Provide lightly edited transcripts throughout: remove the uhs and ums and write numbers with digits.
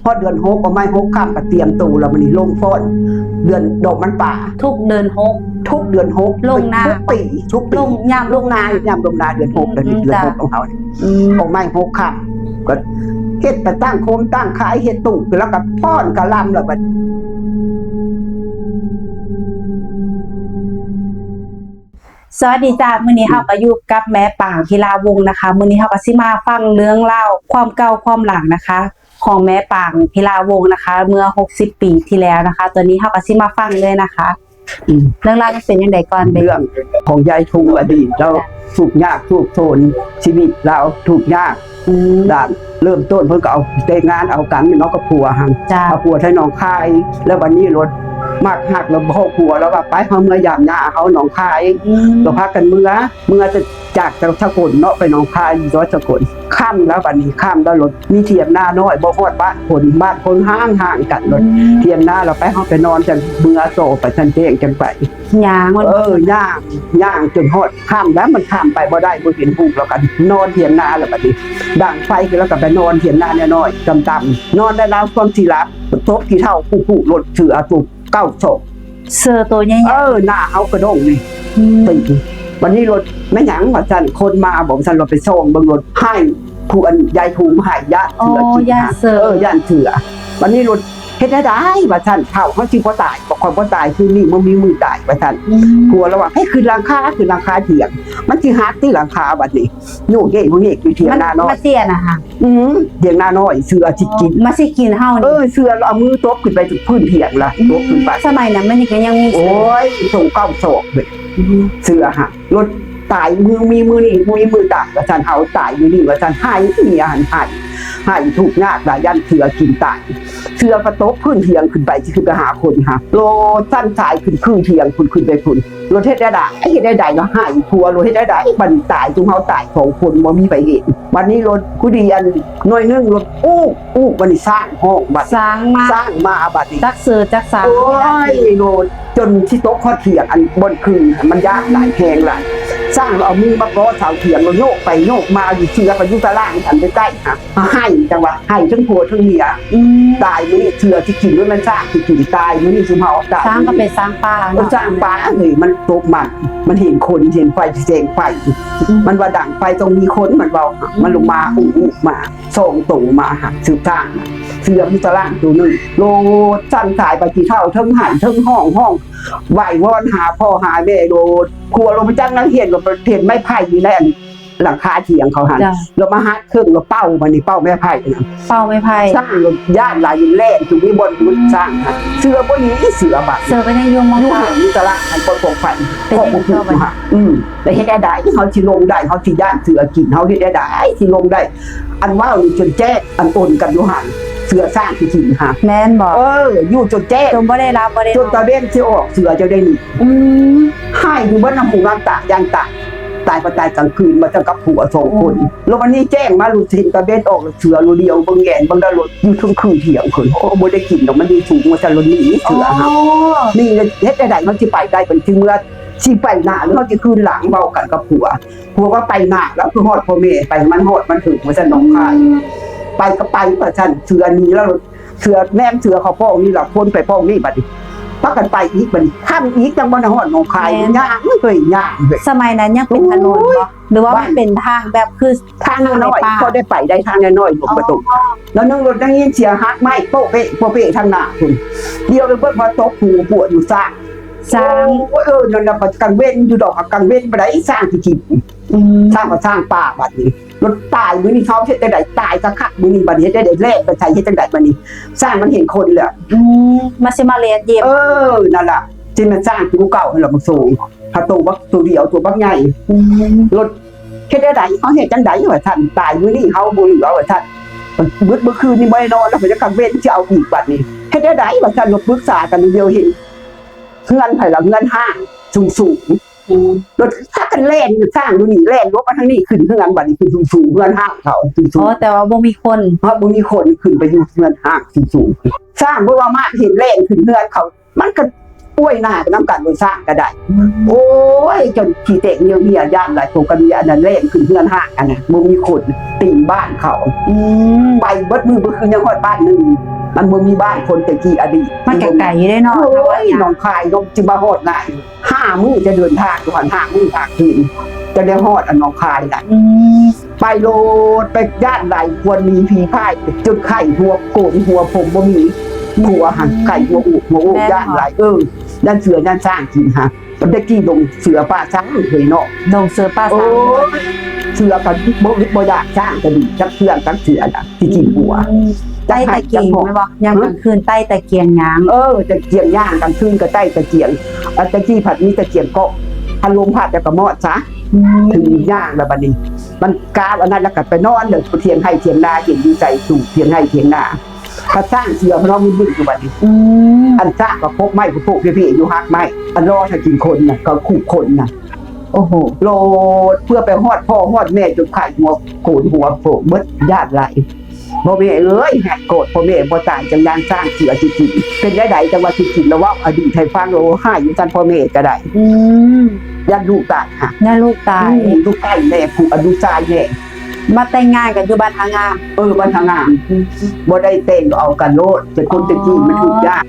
พอเดือน6เอาไม้6ข้ามก็เตรียมตูแล้วมันนี่ลงฟ้อนเดือนดอกมันป่าทุกเดือน6ทุกเดือน6ลงนาทุกปีลงยาม ลงนายามลงนาเดือน6เดือน6ของเขาเอาไม้6ข้ามก็เฮ็ดไปตั้งโคมตั้งขายเฮ็ดตู้แล้วก็ป้อนกะลำแล้วบัดสวัสดีจ้ามื้อนี้เฮาก็อยู่กับแม่ป่างพิลาวงศ์นะคะมื้อนี้เฮาก็สิมาฟังเรื่องเล่าความเก่าความหลังนะคะ ของแม่ป่างพิลาวงศ์นะคะ เมื่อ60 ปีที่แล้วนะคะตอนนี้เฮาก็สิมาฟังเลยนะคะเรื่องราวจะเป็นยังไงก่อนเรื่องของยายทุงอดีตเราทุกข์ยากทุกข์ทนชีวิตเราทุกข์ยากด่านเริ่มต้นเพิ่นก็เอาแต่งงานเอากันเนาะกับผัวหั่นเอาผัวให้น้องคายแล้ววันนี้รถมากหักแล้วบ่ผัวแล้วว่าไปเฮาเมื่อยามหน้าเฮาหนองคายก็พากันเมื่อจะจากสกลเนาะไปหนองคายร้อยสกลข้ามแล้วบัดนี้ข้ามแล้วรถมีเทียมหน้าน้อยบ่ฮอดบ้านคนห่างกันรถเทียมหน้าเราไปเฮาไปนอนจังเมื่อโตไปจันเจ้งจังไปย่างย่างจนฮอดข้ามแล้วมันข้ามไปบ่ได้บ่เห็นภูแล้วกันนอนเทียมหน้าแล้วบัดนี้ดังไฟแล้วก็ไปนอนเทียมหน้าน้อยๆต่ำๆนอนได้แล้วความสิรับทบกี่เท่าผู้รถถืออาตุ9ศพเสือตัวใหญ่หน้าเฮากระด้งนี่ติวันนี้รถแม่หยังว่าซั่นคนมาบอกซั่นรถไปส่งเบิ่งรถให้ผู้อันยายภูมิให้ญาติเถือกินญาติเถือวันนี้รถเฮ็ดได้ว่าซั่นเฒ่าเขาสิบ่ตายบ่ค่อยบ่ตายคือนี่บ่มีมือตายว่าซั่นผัวระว่าให้ขึ้นหลังคาเถียงมันสิหักที่หลังคาบัดนี้โยกเย่อยู่เถียงหน้าน้อยมาเสียน่ะค่ะเถียงหน้าน้อยเสือสิกินมาสิกินเฮานี่เสือเอามือตบขึ้นไปถึงพื้นเถียงล่ะตบขึ้นไปสมัยนั้นมันก็ยังมีโอ้ยส่งเก้าศอกเว้ยเสือฮะรถตายมือนี่มือตายว่าซั่นเฮาตายอยู่นี่ว่าซั่นหายมีอาหารให้ทุกข์ยากหลายยันเสือกินตายเสือกระตบพื้นเถียงขึ้นไปสิขึ้นไปหาคนค่ะโลสั้นสายขึ้นเถียงขึ้นไปพุ่นรถเฮ็ดได้เฮ็ดได้เนาะหายผัวรถเฮ็ดได้บัดตายจุมเฮาตาย2คนบ่มีไปเห็นวันนี้รถผู้ดีอันน้อยนึงรถอู้บัดนี้สร้างห้องบัดสร้างมาบัดนี้จักเสือจักสางโอ้ยโลดจนที่โต๊ะข้อเถียงอันบนคืนมันยากหลายแพงหลายสร้างเอามือมาก้อเสาเถียงเราโยกไปโยกมาอยู่เชือไปอยู่ตะล่างอันใกล้ๆค่ะให้จังหวะให้ทั้งผัวทั้งเมียตายมื้อนี้เชือที่กินด้วยมันสร้างที่กินตายมื้อนี้ซุมเฮาตายสร้างก็เป็นสร้างป่าเนาะสร้างป่าเฮ้ยมันตกมันเห็นคนเห็นไฟแสงไฟมันว่าดังไฟตรงมีคนมันเว้ามันลงมามาส่งตู่มาหาสืบทางเชือมีตะล่างตัวนึงโลสั่นสายไปกี่เท่าทั้งหันทั้งห้องไหว้วอนหาพ่อหาแม่โลดครัวลงไปจังนักเห็นกับเห็นไม้ไผ่อยู่ในหลังคาเถียงเขาหันเรามาฮัดเครื่องเราเป้ามันนี่เป้าไม้ไผ่นะเป้าไม้ไผ่สร้างย่านหลายแล่นจุดนี้บนสร้างเสือพวกนี้เสือบัดเสือก็ยังยุ่งมากนี่ตะละมันปกไฟของคือแต่เฮ็ดได้เขาสิลงได้เขาสิย่านเสือกินเขาเฮ็ดได้สิลงได้อันว่าจนแจ้อันโอนกันอยู่หันเสือสร้างที่กินค่ะแม่นบอกอยู่จนแจ้จนบ่ได้รับบ่ได้จนตะเวนสิออกเสือจะได้นี่ให้อยู่บนน้ำหูน้ำตาย่างตายก็ตายกลางคืนมาตั้งกับผัว2คนแล้ววันนี้แจ้งมาลูกทิ้งตะเวนออกเสือรูเดียวบางแง่นบางดารถอยู่ทั้งคืนเถียงคนโอ้บ่ได้กินดอกมันดีสูงมาจะรถนี้เสือฮะนี่เฮ็ดได้เขาสิไปได้เป็นถึงเมื่อสิไปหน้าหรือเขาสิคืนหลังเว้ากันกับผัวว่าไปหน้าแล้วคือฮอดพ่อแม่ไปมันฮอดมันถึงว่าซั่นน้องคายไปก็ไปว่าซั่นเสือนี้แล้วเสือแนมเสือเขาป้องนี่ล่ะคนไปป้องนี่บัดนี้พักกันไปอีกบัดนี้ข้ามอีกจังบ่ฮอดน้องคายย่างเฮ้ยย่างสมัยนั้นยังเป็นถนนบ่หรือว่ามันเป็นทางแบบคือทางน้อยก็ได้ไปได้ทางน้อยๆลงประตูแล้วนั่งรถนั่งยินเสียงฮักไม้โป๊ะเป๊ะทางหน้าคุณเดียวเลยเพิ่นพอตกหูปวดอยู่ซ่านั่นน่ะกังเว้นอยู่ดอกกังเว้นบ่ได้สร้างที่กินสร้างก็สร้างป่าบัดนี้รถตายมื้อนี้เขาเฮ็ดจังได๋ตายคักมื้อนี้บัดนี้เฮ็ดได้แลกไปใช้เฮ็ดจังได๋บัดนี้สร้างมันเห็นคนแหละมาสิมาเรียนเยี่ยมนั่นล่ะที่มันสร้างตัวเก่านั่นล่ะมันสูงถ้าตัวบักตัวเดียวตัวบักใหญ่รถเฮ็ดได้เขาเฮ็ดจังได๋ว่าท่านตายมื้อนี้เฮาบ่เหลือว่าท่านเมื่อคืนนี้บ่ได้นอนแล้วเพิ่นจะกังเว้นสิเอาอีกบัดนี้เฮ็ดได้ว่าท่านปรึกษากันเดียวเห็นเงินไผล่ะเงินห้างสูงรถถ้ากันแล่นสร้างดูนี่แล่นรถมาทางนี้ขึ้นเฮือนบัดนี้ขึ้นสูงเฮือนห้างเขาสูงแต่ว่าบ่มีคนเพราะบ่มีคนขึ้นไปอยู่เฮือนห้างสูงสร้างบ่ว่ามาเห็นแล่นขึ้นเฮือนเขามันก็ ป่วยหน้าน้ำกันบนสร้างก็ได้โอ้ยจนขี้เตะเงียย่านหลายตัวกันเมียนั่นเล่นขึ้นเฮือนห้างอันน่ะมึงมีคนตีนบ้านเขาไปเบิดมือเบิดคืนยังฮอดบ้านนึงมันมึงมีบ้านคนแต่กี้อดีต มันไกลๆได้เนาะ โอ้ยหนองคายนมจิบาฮอดง่าย5 มื้อจะเดินทางก่อน5 มื้อทางคืนจะได้ฮอดอันหนองคายน่ะไปโลดไปย่านไหลควรมีผีพ่ายจุดไข่หัวโกนหัวผมบ่มีหัวหันไข่หัวอุย่านไหลด้านเสือด้านสร้างกินฮะมันได้กี่ลงเสือป่าช้างเคยเนาะ ดงเสือป่า โอ้ สาง เสือกันบ่อยากสร้างกระดิ่งจักเสือจักเสือน่ะที่กินหัว ใต้ตะเกียงไหมบอกยามกลางคืนใต้ตะเกียงยาง ตะเกียงย่างกันขึ้นก็ใต้ตะเกียงอันตะกี้ผัดมีตะเกียงก็พันลมพัดจะกระมอดซะถึงย่างแล้วบัดนี้มันกาบอันนั้นแล้วก็ไปนอนเด้อเถียงให้เถียงนาเถียงดีใจสู่เถียงให้เถียงนาถ้าสร้างเสือเพราะมึนอยู่บัดนี้อันสร้างก็พกไม้พวกพี่ๆอยู่ฮักไม้อันรอถ้ากินคนน่ะก็ขู่คนน่ะ โอ้โห โลดเพื่อไปฮอดพ่อฮอดแม่จนขาดหัวโกนหัวโผล่เบิดญาติไหลพ่อแม่เอ้ยแหกโกรธพ่อแม่บ่ตายจังยานสร้างเสือจริงๆเป็นได้ใดจังว่าจริงๆแล้วว่าอดีตให้ฟังโลห้าอยู่จันพ่อแม่ก็ได้ญาติลูกตายค่ะ น่าลูกตาย ลูกใกล้แม่ผู้อนุชายแม่ มาแต่งงานกันอยู่บ้านทางงาม บ้านทางงานบ่ได้เต้นเอากันโลดแต่คนตะกี้มันถูกยาก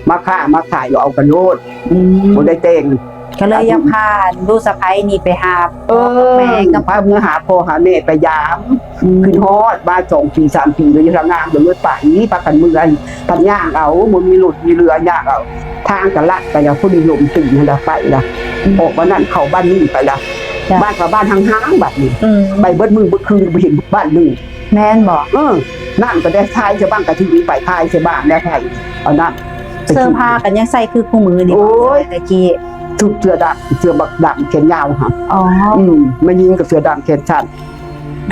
มาฆ่ามาขายเอากันโลดบ่ได้เต้น ก็เลยยังพาลูกสะใภ้นี่ไปหา แม่กับพาเมื่อหาพ่อหาแม่ไปยามขึ้นฮอดบ้าน2 ปี 3 ปีเลยทางงานเดี๋ยวรถไปพากันเมืองปัญญางเอาบ่มีรถมีเรือยากเอาทางกันลัดไปแล้วผู้นิยมตื่นให้ละไปละออกมานั่นเข้าบ้านนี้ไปละบ้านกับบ้านทางห้างบัดนี้ไปเบิดมือเบิดคืนบ่เห็นบ้านนึง แม่นบอก นั่นก็ได้ทายจะบ้างกะที่ไปทายจะบ้างได้ไผเอานั่น เสื้อผ้ากันยังใส่คือคู่มือนี่ โอ้ย ตะกี้ ชุดเสื้อดำเสื้อบักดำแขนยาวค่ะ อ๋อ ไม่ยิงกับเสื้อดำแขนสั้น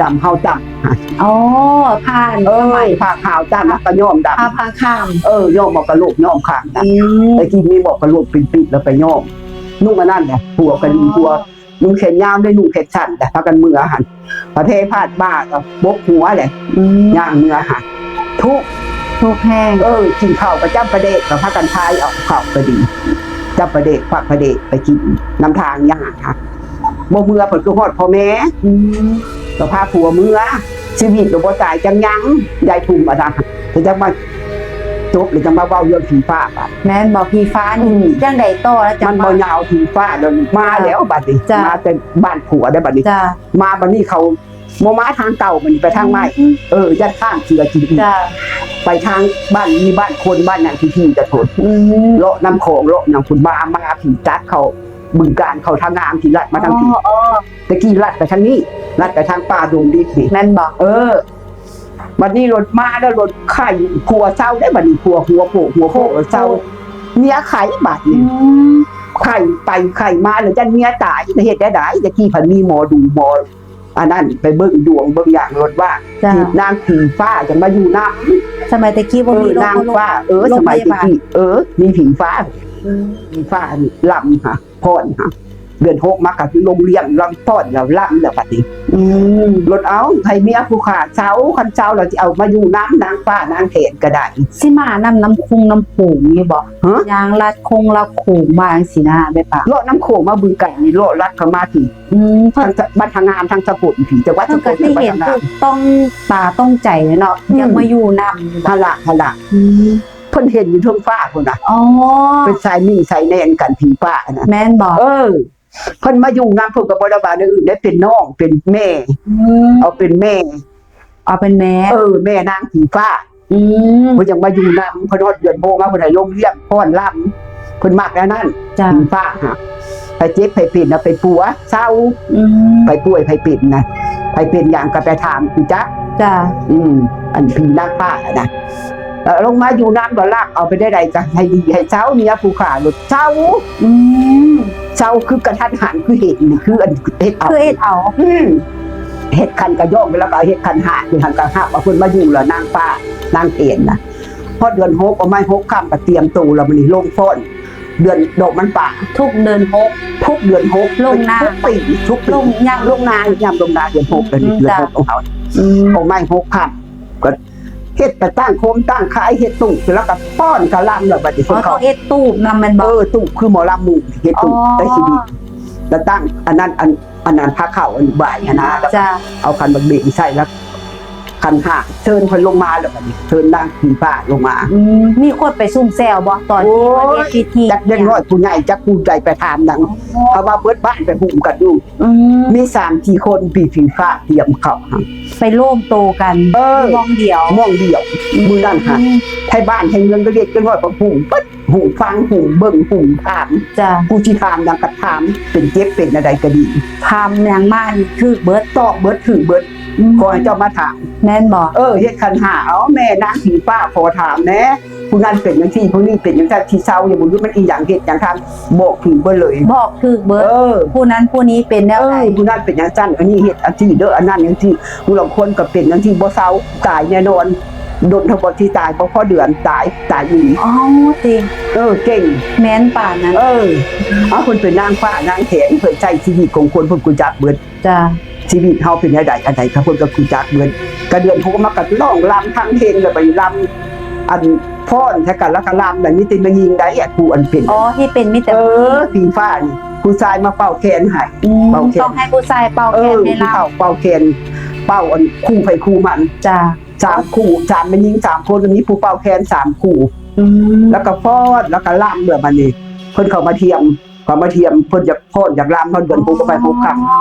ดำเฮาดำค่ะ อ๋อผ่าน ผ้าขาวจ้าแล้วก็ย่อมดำ ผ้าพังข้าม ย่อมบอกกระโหลกย่อมขางนะไอ้กินมีบอกกระโหลกปิดๆแล้วไปย่อมนุ่งอันนั่นแหละหัวกระดิ่งหัวนุ่งแขนยาวได้นุ่งแขนสั้นแต่พากันมือหันประเทศพาดบ้ากับบกหัวเลยย่างเนื้อหันทุก ทุกแห้ง กินข้าวประจำประเดชกับพากันทายเอาข้าวก็ดีจำประเดชฝากประเดชไปกินน้ำทางย่างค่ะบ่เมื่อผลก็ฮอดพ่อแม่ก็พาผัวเมื่อชีวิตก็บ่ตายจังยังยายทุ่มอ่ะนะแต่จังมาจบหรือจังมาเว้าเรื่องผีฟ้าอ่ะ แม่นบอกพี่ฟ้านี่จังใดต่อแล้วจั มั ง นบ่ยาวผีฟ้าเดี๋ยวมาแล้วบัดนี้มาแต่บ้านผัวได้บัดนี้ จ้า มาบัดนี้เขาบ่มาทางเก่ามันไปทางใหม่ยัดข้างเสือกิน จ้า ไปทางบ้านมีบ้านคนบ้านอย่างที่จะทนเลาะน้ำโขงเลาะอย่างคุณมาผีจัดเขาบึงการเขาทางงามที่ลัดมาทางที่ตะกี้ลัดไปทางนี้ลัดไปทางป่าดงดิบนี่ แม่นบอก บัดนี้รถมาแล้วรถไข่ผัวเศร้าได้บัดนี้ผัวหัวโผเศร้าเมียไข่บัดนี้ไข่ไปไข่มาแล้วจันเมียตายเหตุได้ตะกี้พันมีหมอดูหมออันนั้นไปเบิ่งดวงเบิ่งอย่างรถว่า นางผีฟ้าจะมาอยู่น้ำ สมัยตะกี้บ่มี นางฟ้าสมัยตะกี้มีผีฟ้าผีฟ้านี่ลำค่ะพ่อนค่ะเดือน6มากับโรงเรียนลำต้อนแล้วลำแล้วบัดนี้รถเอาใครเมียผู้ขาเช้าคันเช้าเราจะเอามาอยู่น้ำนางฟ้านางเทนก็ได้ สิมานำน้ำคงน้ำโขงนี่บอกยางลัดคงลัดโขงมาจังซี่นะไปปะเลาะน้ำโขงมาบึงกันนี่เลาะลัดเข้ามาที่ทางบ้านทางงามทางสะพุนผีจังหวัดสะ ก็ พุน ที่เห็นคือต้องตาต้องใจเนาะอยากมาอยู่นำ ฮะละเพิ่นเห็นอยู่เทิงฟ้าพุ่นน่ะ อ๋อ เป็นสายนิ่งสายแน่นกันผีฟ้าน่ะ แม่นบอก เพิ่นมาอยู่น้ำเพิ่นก็บ่ได้ว่าอื่นได้เป็นน้องเป็นแม่เอาเป็นแม่ เอาเป็นแม่ แม่นางผีฟ้าเพิ่นยังมาอยู่น้ำเพิ่นฮอดเดือนโมงมาเพิ่นให้ลงเลี้ยงป้อนล่ำเพิ่นมักแล้วนั่น จ้ะ ผีฟ้าฮะไปเจ็บไปเป็นน่ะไปปัวเศร้าไปป่วยไปเป็นนะไปเป็นอย่างก็ไปถามกูจัก จ้ะ อันผีนางฟ้าน่ะลงมาอยู่น้ำบ่ลากเอาไปได้ใดก็ให้ดีให้เช้าเมียผู้ขาหลุดเช้าเช้าคือกระทันหันคือเห็ดนี่คืออันเห็ดเอา คือเอ็ดเอา เห็ดคันกระย่องไปแล้วก็เห็ดคันหาคือหันกระหักเอาคนมาอยู่แล้วนางฟ้านางเอ็นนะพอเดือน6เอาไม้6ค่ำก็เตรียมตัวแล้วมันนี่ลงฟ้อนเดือนดอกมันป่า ทุกเดือน6 ทุกเดือน6ลงนา ทุกปีทุก ลงยาม ลงนาเดือน6เดือน6เดือน6ของเขาเอาไม้6ค่ำก็ เฮ็ดไปตั้งโคมตั้งขายเฮ็ดตู้แล้วก็ป้อนกะลำแล้วบัดนี้ อ๋อ เขา ต้องเอ็ดตูบนำแม่นบ่ ตู้คือหมอลำหมู่เฮ็ดตู้ อ๋อ ได้ชีวิตแล้วตั้งอันนั้นพาเข้าอันบ่ายนะแล้ว จ้ะ เอาคันบักเบงใส่แล้วคันหาเชิญคนลงมาแล้วบัดนี้เชิญนางผีฟ้าลงมา มีคนไปซุ่มแซวบ่ตอนที่ว่าเฮ็ดพิธี จักเด็กน้อยผู้ใหญ่จักผู้ใจไปถามนังเพราะว่าเบิดบ้านไปหุ่มกันอยู่ อืม มี3-4คนผีฟ้าเตรียมเข้าหั่น ไปร่วมโตกัน เออ มองเดียว ม่วงเดียวมือนั่นค่ะให้บ้านให้เมืองก็เรียกกันว่าหุ่มปึ๊ดหุ่มฟังหุ่มเบิ่งหุ่มถาม จ้ะ ผู้ที่ถามดังกัถามเป็นเจ็บเป็นอะไรก็ดี ทำอย่างมากนี่คือเบิด ตอกเบิดถือเบิดขอให้เจ้ามาถาม แม่นบ่ เฮ็ดคันหาแม่นางผีฟ้าขอถามแหน่ผู้นั้นเป็นจังซี่ผู้นี้เป็นจังซั่นที่เศร้าอยู่บ่รู้มันอีหยังเฮ็ดหยังทำบอกถือเบิดเลย บอกคือเบิดผู้นั้นผู้นี้เป็นแนวใด ผู้นั้นเป็นจังซั่นอันนี้เฮ็ดอันที่เด้ออันนั้นจังซี่ผู้ลางคนก็เป็นจังซี่บ่เศร้าตายแน่นอนโดนทั้งหมดที่ตายเพราะพ่อเดือนตายอีหลี อ๋อจริง เก่ง แม่นป่านนั้น เอาคนเป็นนางฟ้านางแขนเพิ่นใช้ชีวิตของคนเพิ่นกูจักเบิด จ้ะ ชีวิตเฮาเป็นจังไดอันใดครับเพิ่นก็กูจักเบิดกระเดือนเขาก็มากัดร้องรำทั้งเพลงแล้วไปรำอันฟ้อนใช้กันแล้วก็รำแบบนี้ติมายิงได้อะกูอันเป็น อ๋อที่เป็นมิตร ผีฟ้านี่ผู้ชายมาเป่าแคนให้ เป่าแคน ต้องให้ผู้ชายเป่าแคนให้เรา เป่าแคนเป่าอันคู่ไผคู่มัน จ้ะ 3คู่3มันยิง3คนมีผู้เป่าแคน3คู่ แล้วก็ฟ้อนแล้วก็รำแบบอันนี้เพิ่นเข้ามาเทียมเพิ่นอยากฟ้อนอยากรำเพิ่นเดินปุ๊บก็ไปปุ๊บคำ อ๋อ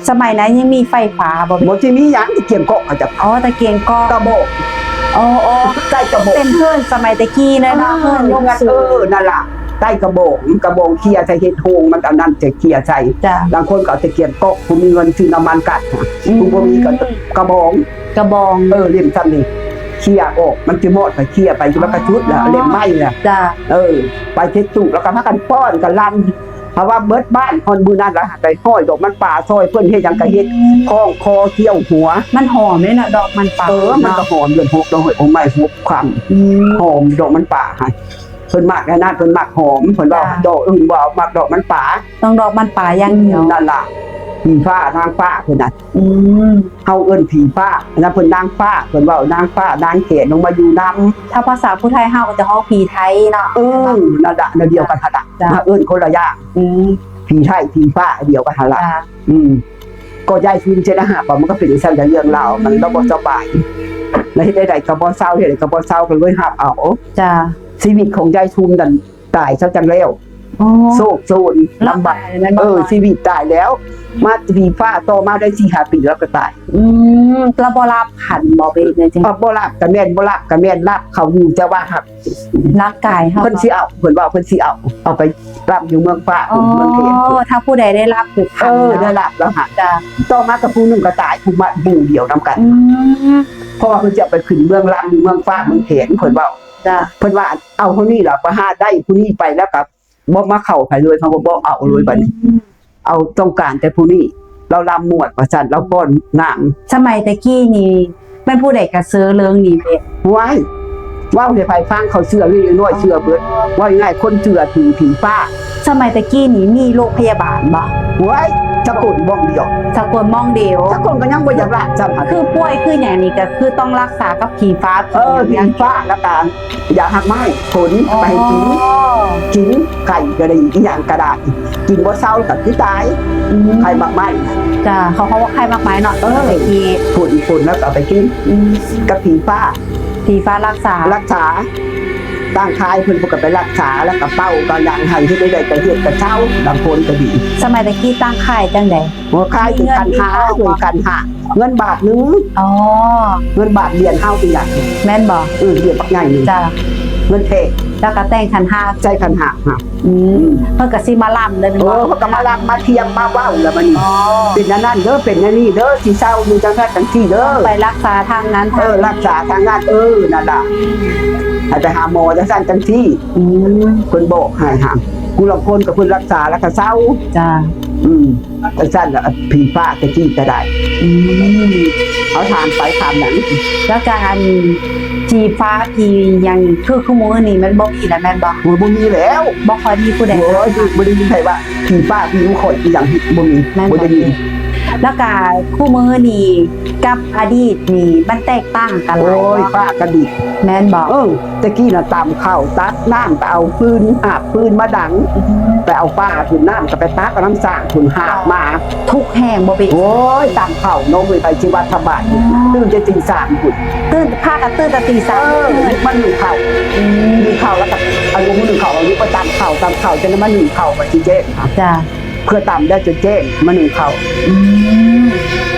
สมัยนั้นยังมีไฟฟ้าบ่ บ่สิมีหยังที่เกี่ยงเกาะก็จะ อ๋อตะเกียงก็ กระบอก อ๋อ ใต้กระบอก เป็นเพื่อนสมัยตะกี้เลยเนาะเพื่อนยกสูง นั่นล่ะใต้กระบอกเคลียร์ใส่เฮ็ดโฮงมันเอานั่นจะเคลียร์ใส่ จ้ะ บางคนก็เอาตะเกียงเกาะผู้มีเงินซื้อน้ำมันกัดผู้บ่มีก็กระบอก กระบอง เล่มซ้ำนี่เคลียร์ออกมันสิหมดไปเคลียร์ไปแล้วก็ชุดแล้วเล่มไม้น่ะ จ้ะ ไปเช็ดตู้แล้วก็พากันป้อนกันลั่นเพราะว่าเบิดบ้านคนมื้อนั้นล่ะไปห้อยดอกมันป่าซอยเพิ่นเฮ็ดหยังก็เฮ็ดคล้องคอเกี่ยวหัว มันหอมเลยเนาะดอกมันป่า มันก็หอมเดือน6ดอกหอยไม้6ความหอมดอกมันป่าให้เพิ่นมักนะเพิ่นมักหอมเพิ่นว่าดอกอื่นบ่มักดอกมันป่า ต้องดอกมันป่าอย่างเดียว นั่นล่ะผีฟ้านางฟ้าเพิ่นน่ะ เฮาเอิ้นผีฟ้าอันนั้นเพิ่นนางฟ้าเพิ่นเว้านางฟ้านางเขนลงมาอยู่นำ ถ้าภาษาผู้ไทยเฮาก็จะฮ้องผีไทยเนาะ นั่นล่ะเดียวกันหั่นล่ะ จ้ะ มาเอิ้นคนละอย่างผีไทยผีฟ้าเดียวกันหั่นล่ะ จ้ะ ก็ยายชุนเจนะหาปมันก็เป็นซั่นเรื่องราวมันบ่สบายแล้วเฮ็ดได้ก็บ่เศร้าเฮ็ดได้ก็บ่เศร้าก็เลยหับเอา จ้ะ ชีวิตของยายชุนนั่นตายซะจังแล้ว อ๋อ โศกโศนลำบาก นั่นบ่ ชีวิตตายแล้ว มาผีฟ้าต่อมาได้4-5 ปีแล้วก็ตาย แล้วบ่รับขันบ่เป็นจริง บ่รับก็แม่นบ่รับก็แม่นรับเขาอยู่แต่ว่าหัก ร่างกายเฮา เพิ่นสิเอาเพิ่นว่าเพิ่นสิเอาไปรับอยู่เมืองฟ้า อ๋อ เมืองเทพ ถ้าผู้ใดได้รับคือขัน ได้รับแล้วหัก จ้ะ ต่อมากับผู้หนึงก็ตายผู้มาบูเดียวนํกัน เพราะว่าเพิ่นจะเอาไปขึ้นเมืองลำอยู่เมืองฟ้าเมืองเทพเพิ่นว่า จ้ะ เพิ่นว่าเอาผู้นี้ล่ะประหาได้ผู้นี้ไปแล้วก็บ่มาเข้าไปเลยเพราะว่าบ่เอาเลยบัดนี้เอาต้องการแต่ผู้นี้เราลำหมวดว่าซั่นเราป้อนน้ำ สมัยตะกี้นี่แม่นผู้ใดก็ซื้อเรื่องนี้เด้ ไว้ว่าวให้ไผฟังเขาเชื่อเรื่อยๆน้อยเชื่อเบิดว่าง่ายๆคนเชื่อถือผีฟ้า สมัยตะกี้นี่มีโรงพยาบาลบ่ ไว้สะกดบ้องเดียว สกลมองเดียว สะกดก็ยังบ่อยากรักจำหัน คือป่วยคืออย่างนี้ก็คือต้องรักษากับผีฟ้า ผีฟ้าแล้วกันอย่าหักไม้ผลไปให้กินไก่ก็ได้อีหยังก็ได้กินบ่เศร้าก็คือตายไข่มักไม้ จ้ะเขาว่าใครมากมายเนาะตะกี้ ผลแล้วก็เอาไปกินกับผีฟ้า ผีฟ้ารักษา รักษาตั้งคายเพิ่นก็ไปรักษาแล้วก็เป้าก็ยังให้ที่ได้ก็เฮ็ดก็เช้าบางคนก็ดี สมัยตะกี้ตั้งค่ายจังได๋ หัวคายคือกันหาคือกันหาเงินบาทนึง อ๋อ เงินบาทเรียนเฮาเป็นอย่าง แม่นบ่ เรียนปักใหญ่นี่ จ้ะ เงินเท แล้วก็แต่งขันห้า ใจคันหาฮะ เพิ่นก็สิมาล่ำเลยแม่นบ่ เขาก็มาลังมาเทียมมาว่าวแล้วมัน อ๋อ เป็นนั่นนั่นเด้อเป็นนั่นนี่เด้อที่เศร้าอยู่จังซั่นจังซี่เด้อ ไปรักษาทางนั้น รักษาทางงานนั่นล่ะให้ไปหาหมอจังซั่นจังซี่เพิ่นบอกให้หากูลางคนก็เพิ่นรักษาแล้วก็เศร้า จ้ะ จังซั่นล่ะผีฟ้าตะกี้ก็ได้เอาทานไปทานหนัง แล้วการผีฟ้าผีหยังคือมื้อนี้มันบ่มีแล้วแม่นบ่ โอ้ยบ่มีแล้ว บ่ค่อยมีผู้ใด โอ้ยบ่ได้ยินใครว่าผีฟ้าผีข่อยอีหยังบ่มีบ่ได้ยิน แล้วก็คู่มือนี่กับอดีตนี่มันแตกต่างกันหลาย โอ้ย เนาะ ป้ากระดิก แม่นบอก ตะกี้น่ะตำข้าวตัดน้ำไปเอาปืนหาบปืนมาดังไปเอาป้าถุนน้ำก็ไปตักกับน้ำสร้างถุนหาบมา ทุกแห่งบ่เป็น โอ้ยตำข้าวนมไปชีวัฒบาลตื่นจะตีสามขุน ตื่นพากันตื่นแต่ตีสาม มันหนึ่งเข่าหนึ่งเข่าแล้วก็เอาลูกหนึ่งเข่าเอาลูกไปตำเข่าจนมันหนึ่งเข่าไปที่เจ๊ค่ะ จ้ะ เพื่อตำได้จนเจ๊มาหนึ่งเข่า อืม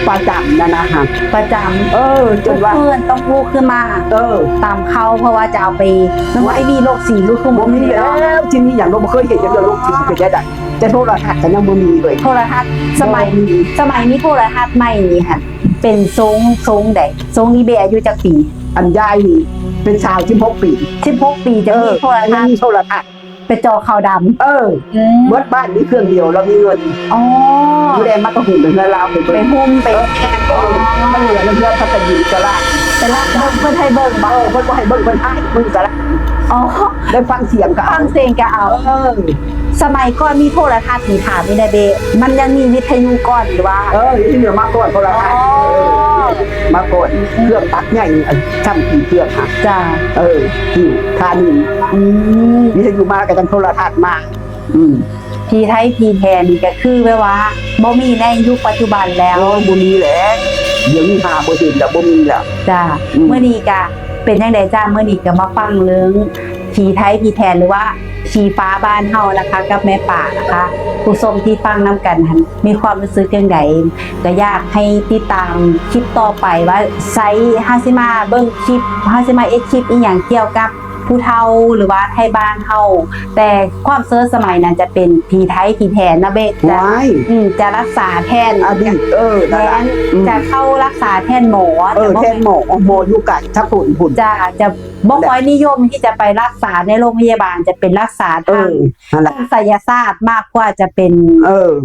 ประจำนะฮะ ประจำ จนว่า เพื่อนต้องพูดขึ้นมา ตามเขาเพราะว่าจะเอาไปนึกว่าไอ้มีโรคสีลูกคือ บ่ บ่ มี มี แล้ เนาะ วที่นี่อย่างเราบ่เคยเห็นอย่างเดียวลูกทีเป็นได้จะโทรทัศน์กันยังบ่มีเลย โทรทัศน์สมัยนี้โทรทัศน์ใหม่นี่ค่ะเป็นทรงใดทรงนี้เบอายุจักปี อันยายนี่เป็นชาว16 ปี 16 ปีจะมีโทรทัศน์ มีโทรทัศน์ เป็นจอขาวดำ เบิดบ้านมีเครื่องเดียวเรามีเงิน อ๋อ ดูแลมาก็หุ่นเป็นเงินเราไป ไป เบิ่ง หุ้มไป มันเหลือเพื่อนพัฒยินกะละ ไปลากเพื่อนให้เบิ่งบ่ เพิ่นบ่ให้เบิ่งเพิ่นให้มึงกะละ อ๋อ ได้ฟังเสียงก็ ฟั เอา งเสียงก็เอา สมัยก่อนมีโทรทัศน์มีถามนี่ได้เบมันยังมีวิทยุก่อนหรือว่า ที่เหลือมาก่อนโทรทัศน์มาก่อนเครื่องตัดใหญ่ช่ำกี่เครื่องค่ะ จ้า ที่ทานินวิทยุมาก็จังโทรทัศน์มา พีไทยพีแทนนี่ก็คือแบบว่าบ่มีในยุคปัจจุบันแล้ว บ่มีแล้วเดี๋ยวนี้หาบ่เห็นแล้วบ่มีแล้ว จ้าเมื่อนี้ก็เป็นจังไดจ้าเมื่อนี้ก็มาฟังเรื่องพีไทยพีแทนหรือว่าชีฟ้าบ้านเฮานะคะกับแม่ป่านะคะ ผู้ชมที่ฟังนํกันหันมีความรู้สึกจังไดก็อยากให้ติดตามคลิปต่อไปว่าไซฮาซิมาเบิ่งคลิปฮาซิมาเอ็ดคลิปอีหยังเกี่ยวกับผู้เฒ่าหรือว่าไทยบ้านเฮาแต่ความเซิร์ชสมัยนั้นจะเป็นพีไทยพีแทนนะเบะจะ ว้าย จะรักษาแทน อดีตแทนั่นล่ะ นจะเข้ารักษาแทนหมอแต่บ่ แทนหมออยู่ไกลถ้าฝุ่น จะบ่ค่อยนิยมที่จะไปรักษาในโรงพยาบาลจะเป็นรักษาทาง นั่นแหละ ทางไสยศาสตร์มากกว่าจะเป็น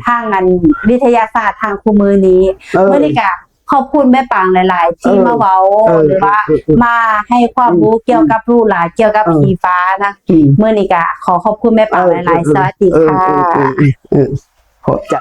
ทางงานวิทยาศาสตร์ทางคู่มือนี้เมื่อนี้ก็ขอบคุณแม่ปางหลาย ๆ ที่มาเว้าหรือว่ามาให้ความรู้เกี่ยวกับลูกหลานเกี่ยวกับผีฟ้านะเมื่อนี้ก็ขอขอบคุณแม่ปางหลาย ๆ สวัสดีค่ะ ขอบใจ